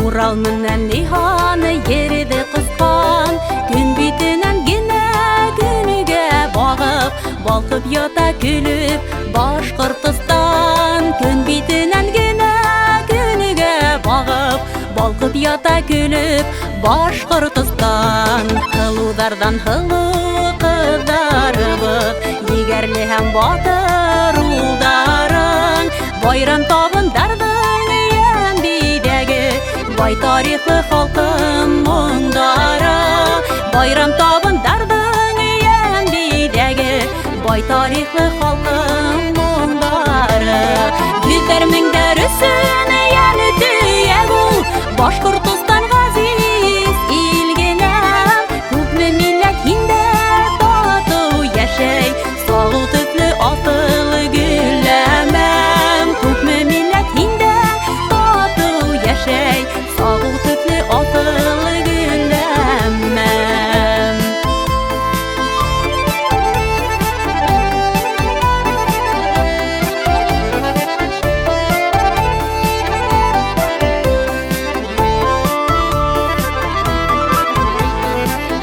Урал менен Ниханы ерде кыскан, күн битенен генә күнүгә багып, балкып ята күлүп Башкортстан. Күн битенен генә күнүгә багып, балкып ята күлүп Башкортстан. Кылудардан кылу кыздарыбыз, егәрле һәм батыр улдарың, байрам табындардың ян бидәге, бай тарихлы халкым моңдары. Байрам табындардың ян бидәге, бай тарихлы халкым моңдары. Йөзләр меңдәр өсөн яны төяк ул, Башкортстан газиз илгенәм. Күпме милләт инде тату яшәй, сагу төсле асыл гөлләмәм. Күпме милләт инде тату яшәй, сагу төсле асыл гөлләмәм.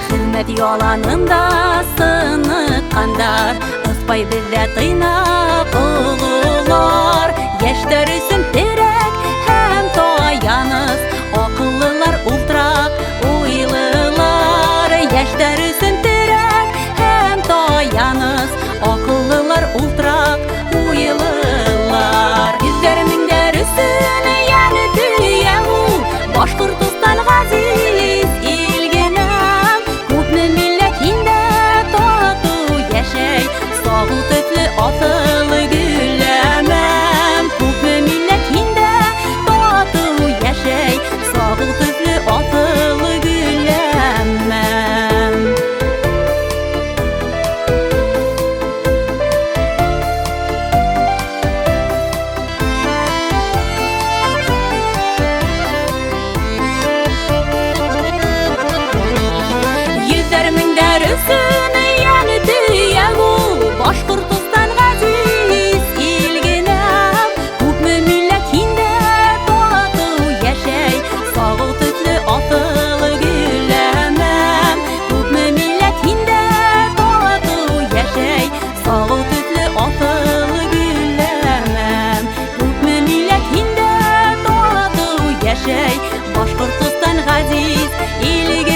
Хезмәт яланында сыныккандар, ыспай бездә тыйнак олылар. Яшьтәр өсөн терәк һәм таяныс, акыллылар ултырак уйлылар. Яшьтәр өсөн терәк һәм таяныс, акыллылар ултырак уйлылар. Йөзләр меңдәр өсөн яны төяк ул, Башкортстан газиз илгенәм. Күпме милләт инде тату яшәй, сагу төсле асыл гөлләмәм. Күпме милләт инде тату яшәй, сагу төсле асыл гөлләмәм. Йөзләр меңдәр өсөн яны төяк ул, Башкортстан газиз илгенәм. Күпме милләт инде тату яшәй, сагу төсле асыл гөлләмәм. Күпме милләт инде тату яшәй, сагу төсле асыл гөлләмәм. Күпме милләт инде тату яшәй, Башкортстан газиз илгенәм.